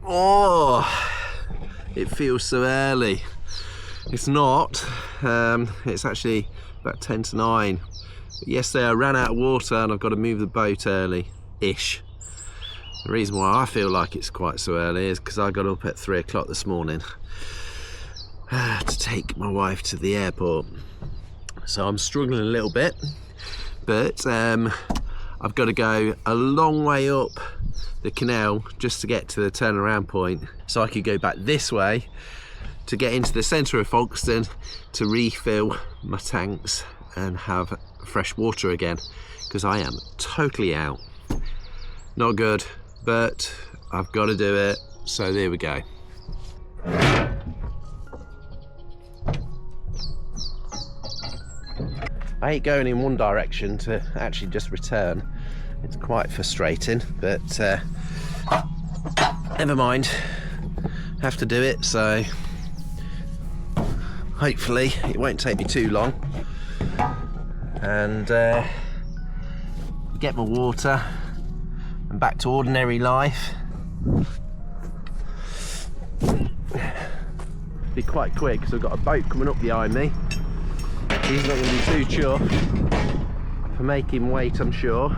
Oh, it feels so early. It's not. It's actually about 10 to 9. But yesterday I ran out of water and I've got to move the boat early-ish. The reason why I feel like it's quite so early is because I got up at 3 o'clock this morning to take my wife to the airport. So I'm struggling a little bit, but I've got to go a long way up the canal just to get to the turnaround point, so I could go back this way to get into the centre of Folkestone to refill my tanks and have fresh water again, because I am totally out. Not good, but I've got to do it, so there we go. I hate going in one direction to actually just return. It's quite frustrating, but never mind. Have to do it, so hopefully it won't take me too long. And get my water and back to ordinary life. Be quite quick because I've got a boat coming up behind me. He's not going to be too chuffed for making weight, I'm sure.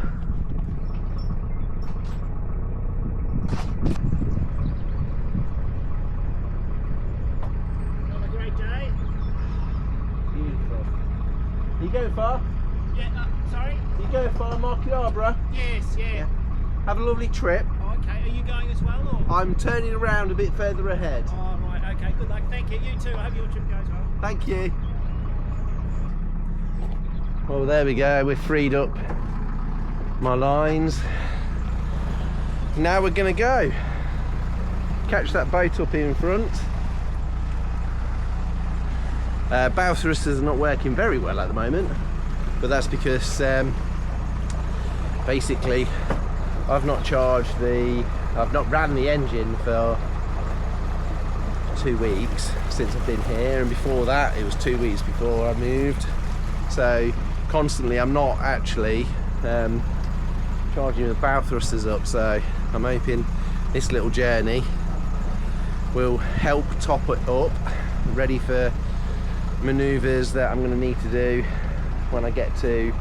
Have a great day. Beautiful. Are you going far? Yeah, sorry? You going far, Market Arborough? Yes, yeah. Have a lovely trip. Oh, okay, are you going as well? Or? I'm turning around a bit further ahead. Oh, right, okay, good luck. Thank you. You too. I hope your trip goes well. Thank you. Well, there we go. We've freed up my lines. Now we're going to go catch that boat up in front. Bow thrusters are not working very well at the moment, but that's because basically I've not ran the engine for 2 weeks since I've been here, and before that it was 2 weeks before I moved. So constantly I'm not actually charging the bow thrusters up, so I'm hoping this little journey will help top it up, ready for manoeuvres that I'm going to need to do when I get to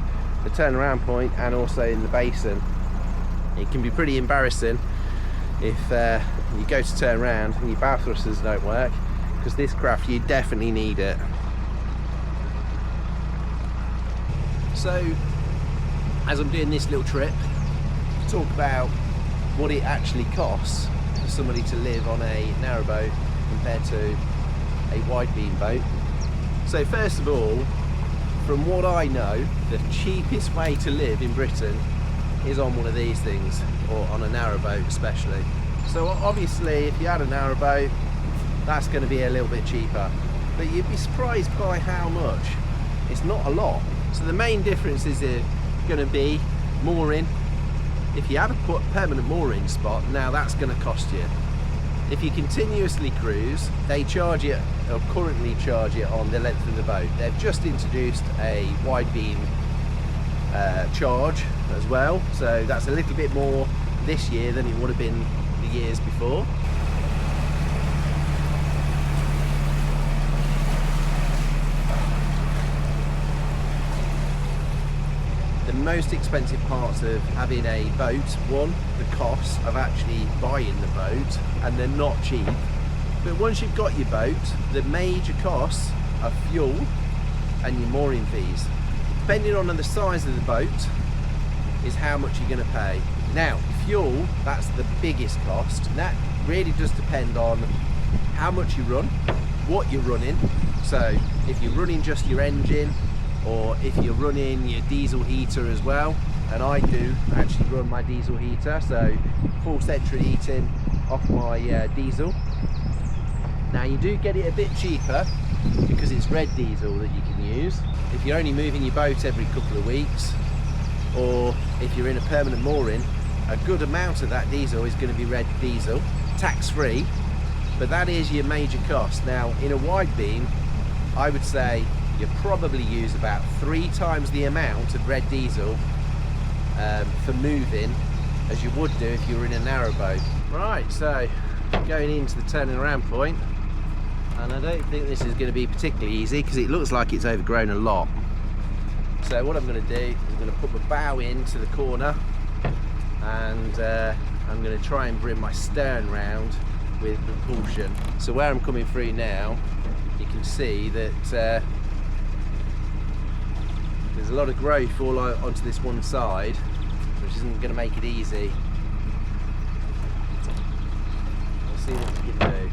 the turnaround point and also in the basin. It can be pretty embarrassing if you go to turn around and your bow thrusters don't work, because this craft you definitely need it. So as I'm doing this little trip to talk about what it actually costs for somebody to live on a narrowboat compared to a wide beam boat. So first of all, from what I know, the cheapest way to live in Britain is on one of these things, or on a narrowboat especially. So obviously if you had a narrowboat, that's going to be a little bit cheaper, but you'd be surprised by how much. It's not a lot. So the main difference is going to be mooring. If you have a permanent mooring spot, now that's going to cost you. If you continuously cruise, they charge it, or currently charge it on the length of the boat. They've just introduced a wide beam charge as well, so that's a little bit more this year than it would have been the years before. The most expensive parts of having a boat, one, the cost of actually buying the boat, and they're not cheap. But once you've got your boat, the major costs are fuel and your mooring fees. Depending on the size of the boat is how much you're going to pay. Now, fuel, that's the biggest cost, and that really does depend on how much you run, what you're running. So if you're running just your engine, or if you're running your diesel heater as well, and I do actually run my diesel heater, so full central heating off my diesel. Now you do get it a bit cheaper because it's red diesel that you can use. If you're only moving your boat every couple of weeks, or if you're in a permanent mooring, a good amount of that diesel is going to be red diesel, tax free, but that is your major cost. Now in a wide beam, I would say you probably use about 3 times the amount of red diesel for moving as you would do if you were in a narrow boat. Right, so going into the turning around point, and I don't think this is going to be particularly easy because it looks like it's overgrown a lot. So what I'm going to do is I'm going to put my bow into the corner, and I'm going to try and bring my stern round with propulsion. So where I'm coming through now, you can see that there's a lot of growth all onto this one side, which isn't going to make it easy. We'll see what we can do.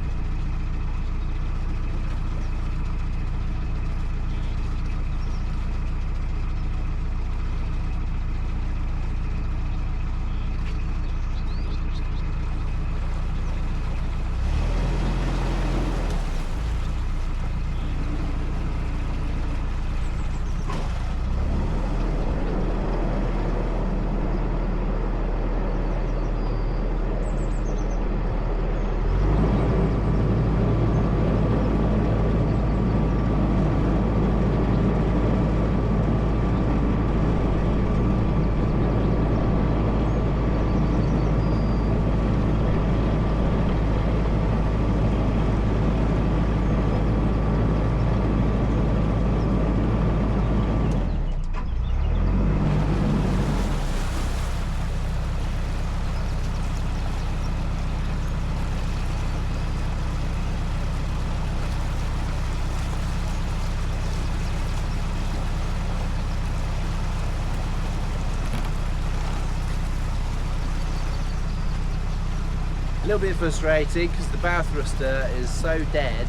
A little bit frustrating because the bow thruster is so dead.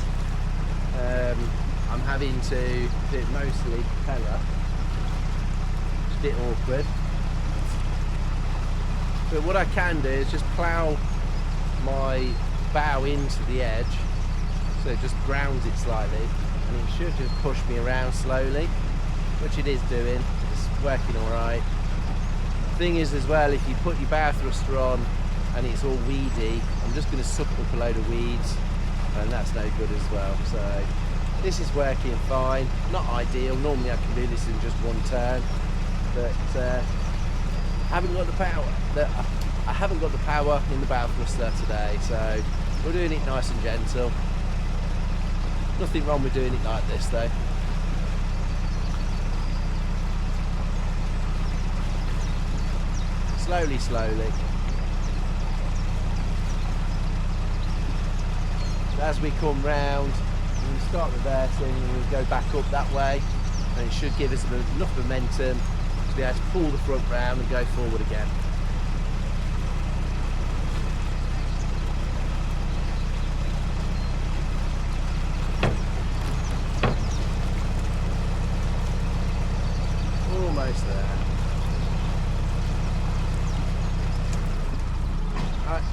I'm having to do it mostly propeller. It's a bit awkward. But what I can do is just plough my bow into the edge, so it just grounds it slightly, and it should just push me around slowly, which it is doing. It's working alright. Thing is as well, if you put your bow thruster on and it's all weedy, I'm just going to suck up a load of weeds, and that's no good as well. So this is working fine. Not ideal. Normally I can do this in just one turn, but I haven't got the power. I haven't got the power in the bow thruster today, so we're doing it nice and gentle. Nothing wrong with doing it like this though. Slowly, slowly. As we come round, we start reversing and we'll go back up that way, and it should give us enough momentum to be able to pull the front round and go forward again. Almost there. Right.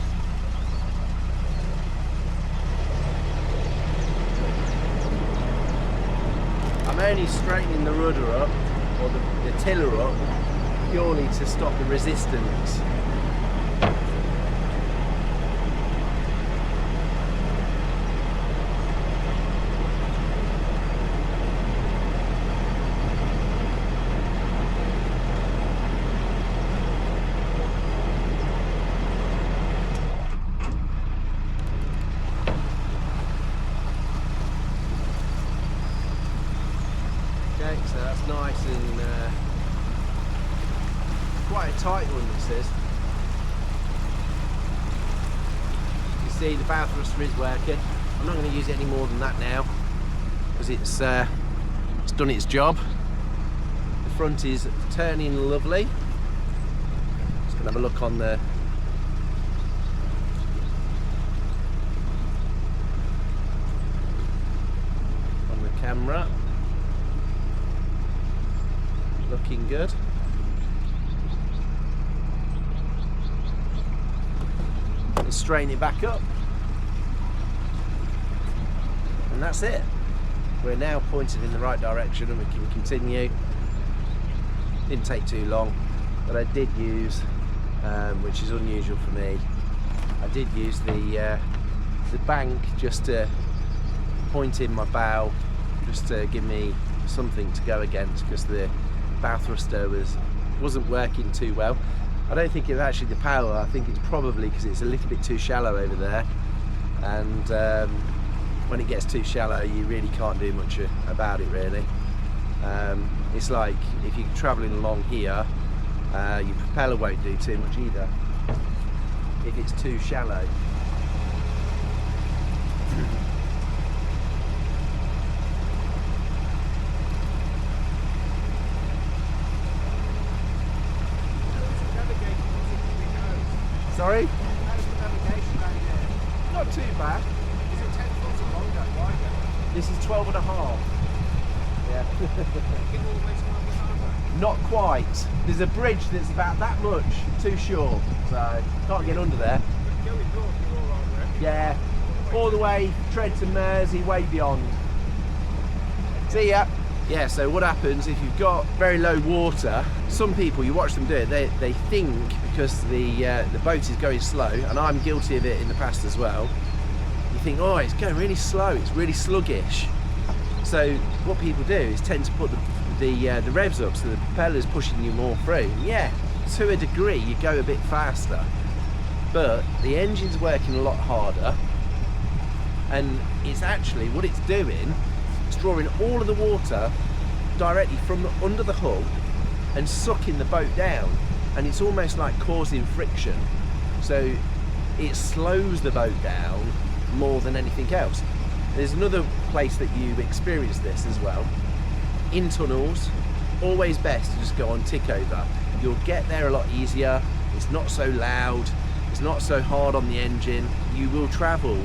I'm only straightening the rudder up, or the tiller up, purely to stop the resistance. Okay, so that's nice and quite a tight one this is. You see the bow thruster is working. I'm not going to use it any more than that now because it's done its job. The front is turning lovely. Just going to have a look on the camera. Looking good. And straighten it back up. And that's it. We're now pointed in the right direction and we can continue. Didn't take too long, but I did use, which is unusual for me, I did use the bank just to point in my bow, just to give me something to go against, because the bow thruster wasn't working too well. I don't think it's actually the power. I think it's probably because it's a little bit too shallow over there. and when it gets too shallow you really can't do much about it really. It's like if you're travelling along here, your propeller won't do too much either if it's too shallow. Sorry? How's the navigation around here? Not too bad. Is it 10 foot or longer, wider? This is 12 and a half. Yeah. Get all the way to Marble Harbour? Not quite. There's a bridge that's about that much too short, so can't get under there. But going north, you're all right there. Yeah, all the way, Tread to Mersey, way beyond. See ya. Yeah, so what happens if you've got very low water, some people, you watch them do it, they think because the boat is going slow, and I'm guilty of it in the past as well, you think, oh, it's going really slow, it's really sluggish. So what people do is tend to put the revs up so the propeller's pushing you more through. Yeah, to a degree you go a bit faster, but the engine's working a lot harder, and it's actually, what it's doing, it's drawing all of the water directly from under the hull and sucking the boat down, and it's almost like causing friction, so it slows the boat down more than anything else. There's another place that you experience this as well. In tunnels, always best to just go on tick over. You'll get there a lot easier, it's not so loud, it's not so hard on the engine, you will travel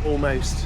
almost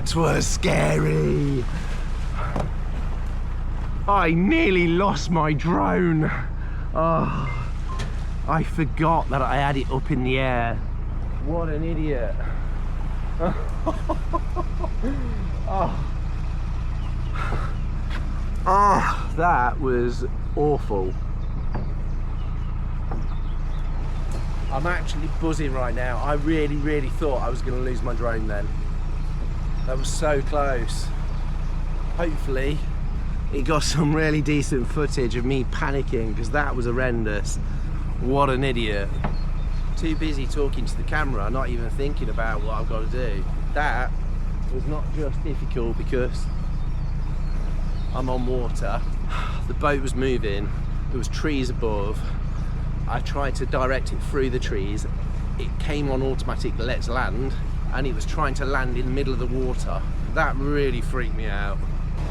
that was scary. I nearly lost my drone. Oh, I forgot that I had it up in the air. What an idiot. Oh, that was awful. I'm actually buzzing right now. I really thought I was going to lose my drone then. That was so close. Hopefully it got some really decent footage of me panicking, because that was horrendous. What an idiot. Too busy talking to the camera, not even thinking about what I've got to do. That was not just difficult because I'm on water. The boat was moving, there was trees above. I tried to direct it through the trees. It came on automatic let's land, and it was trying to land in the middle of the water. That really freaked me out.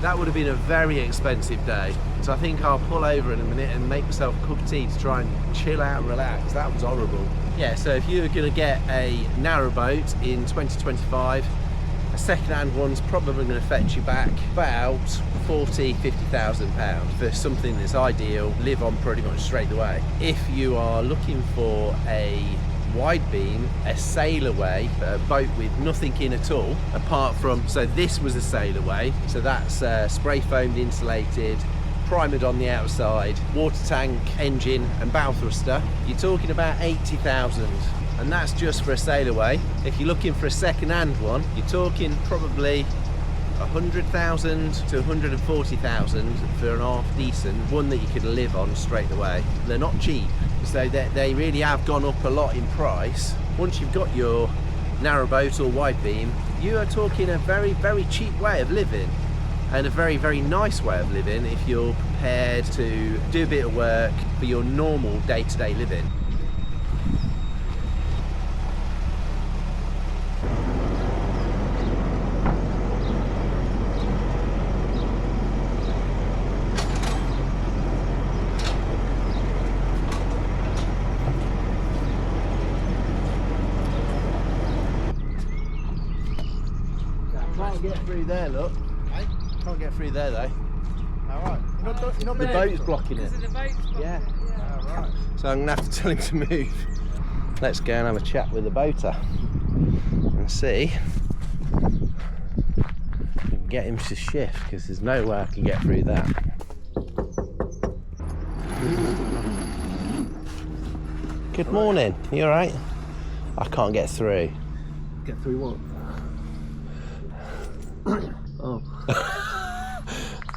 That would have been a very expensive day. So I think I'll pull over in a minute and make myself a cup of tea to try and chill out and relax. That was horrible. Yeah, so if you're gonna get a narrow boat in 2025, A second-hand one's probably going to fetch you back about 40, 50,000 pounds for something that's ideal, live on pretty much straight away. If you are looking for a wide beam, a sail away, a boat with nothing in at all apart from, so this was a sail away, so that's spray foamed, insulated, primered on the outside, water tank, engine and bow thruster, you're talking about 80,000, and that's just for a sail away. If you're looking for a second-hand one, you're talking probably 100,000 to 140,000 for an half decent one that you could live on straight away. They're not cheap, so they really have gone up a lot in price. Once you've got your narrowboat or wide beam, you are talking a very, very cheap way of living, and a very, very nice way of living if you're prepared to do a bit of work for your normal day-to-day living. Can't get through there, look. Hey? Can't get through there though. Alright. You're not The boat's blocking it. Yeah. Alright. So I'm gonna have to tell him to move. Let's go and have a chat with the boater and see if we can get him to shift, because there's no way I can get through that. Good morning. You alright? I can't get through. Get through what? Oh.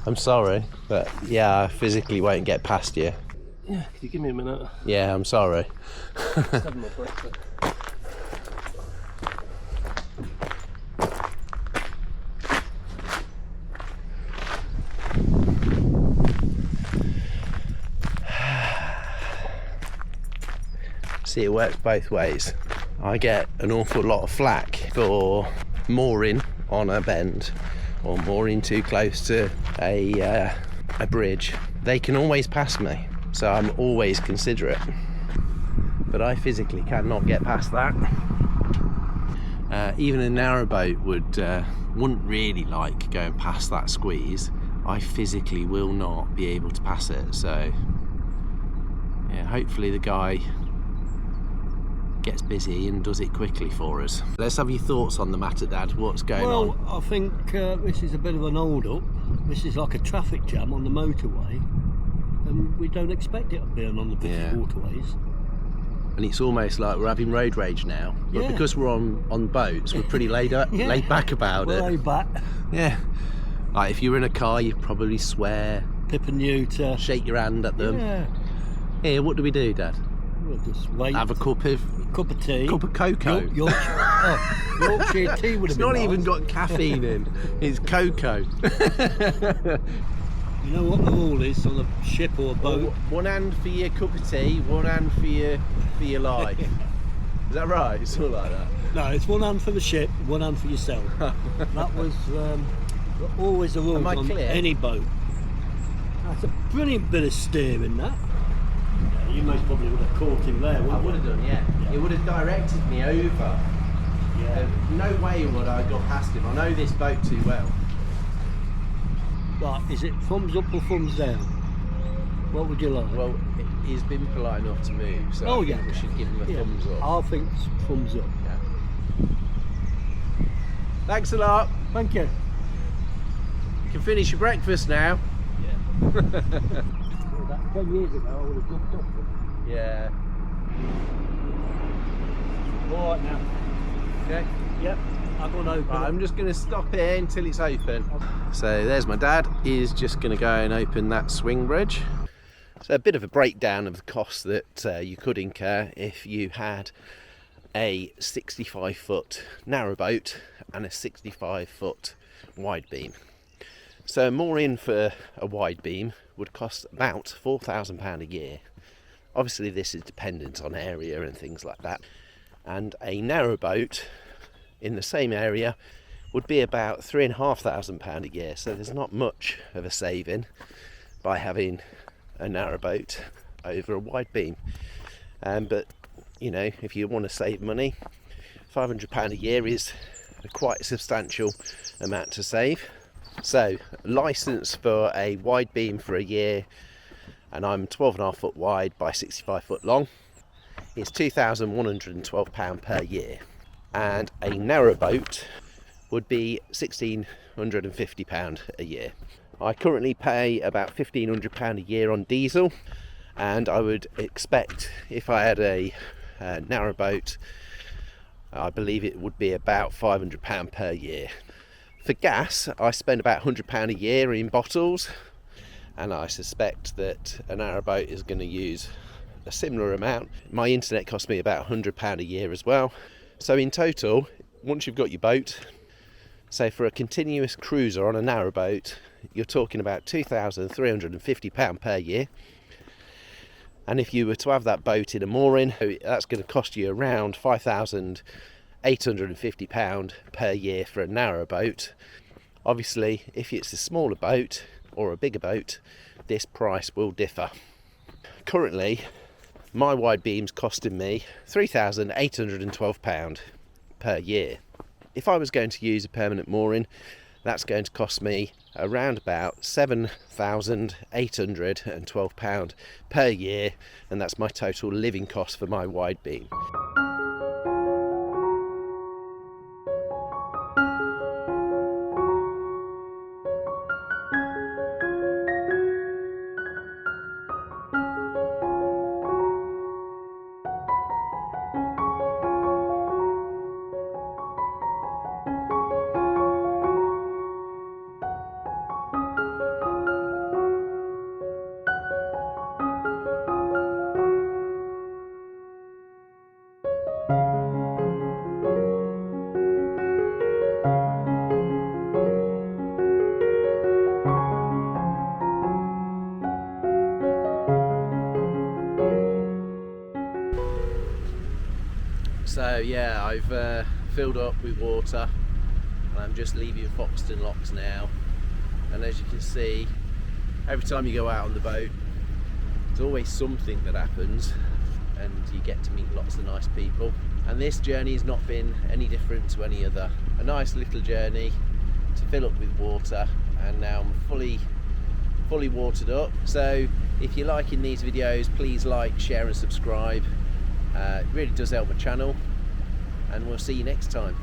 I'm sorry, but yeah, I physically won't get past you. Yeah, could you give me a minute? Yeah, I'm sorry. Just having my breakfast. See, it works both ways. I get an awful lot of flack for mooring on a bend or mooring too close to a bridge. They can always pass me, so I'm always considerate, but I physically cannot get past that. Even a narrowboat wouldn't really like going past that squeeze. I physically will not be able to pass it, so yeah, hopefully the guy gets busy and does it quickly for us. Let's have your thoughts on the matter, Dad. What's going on? Well, I think this is a bit of an hold-up. This is like a traffic jam on the motorway, and we don't expect it to be on the busy waterways. And it's almost like we're having road rage now, but Yeah. because we're on boats, we're pretty laid back about We're it. laid back. Yeah. Like if you were in a car, you'd probably swear, Pip and neuter. shake your hand at them. Yeah. Here, what do we do, Dad? We'll just wait. Have a cup of tea. cocoa. Yorkshire tea would It's have been not even nice. got caffeine in. It's cocoa. You know what the rule is on a ship or a boat? One hand for your cup of tea, one hand for your life. Is that right? It's all like that. No, it's one hand for the ship, one hand for yourself. That was always the rule Am I on clear? any boat. That's a brilliant bit of steering, that. Yeah, you most probably would have caught him there, I wouldn't would have you? done, yeah. It would have directed me over. Yeah. No way would I have got past him. I know this boat too well. Right, is it thumbs up or thumbs down? What would you like? Well, he's been polite enough to move, so Oh, I think yeah. we should give him a Yeah. thumbs up. I think it's thumbs up. Yeah. Thanks a lot. Thank you. You can finish your breakfast now. Yeah. Well, that 10 years ago, I would have jumped up. Yeah. All right now. Okay. Yep. I'm going to open Right, it. I'm just going to stop here until it's open. So there's my dad. He's just going to go and open that swing bridge. So a bit of a breakdown of the costs that you could incur if you had a 65-foot narrowboat and a 65-foot wide beam. So mooring for a wide beam would cost about £4,000 a year. Obviously this is dependent on area and things like that. And a narrowboat in the same area would be about £3,500 a year, so there's not much of a saving by having a narrowboat over a wide beam. But you know, if you want to save money, £500 a year is quite a substantial amount to save. So, license for a wide beam for a year, and I'm 12.5 foot wide by 65 foot long, is £2,112 per year. And a narrow boat would be £1,650 a year. I currently pay about £1,500 a year on diesel, and I would expect if I had a narrow boat, I believe it would be about £500 per year. For gas, I spend about £100 a year in bottles, and I suspect that a narrowboat is going to use a similar amount. My internet costs me about £100 a year as well. So in total, once you've got your boat, say for a continuous cruiser on a narrowboat, you're talking about £2,350 per year. And if you were to have that boat in a mooring, that's going to cost you around £5,850 per year for a narrow boat. Obviously, if it's a smaller boat or a bigger boat, this price will differ. Currently, my wide beam's costing me £3,812 per year. If I was going to use a permanent mooring, that's going to cost me around about £7,812 per year, and that's my total living cost for my wide beam. So yeah, I've filled up with water, and I'm just leaving Foxton Locks now. And as you can see, every time you go out on the boat, there's always something that happens, and you get to meet lots of nice people. And this journey has not been any different to any other. A nice little journey to fill up with water, and now I'm fully watered up. So if you're liking these videos, please like, share and subscribe. It really does help my channel, and we'll see you next time.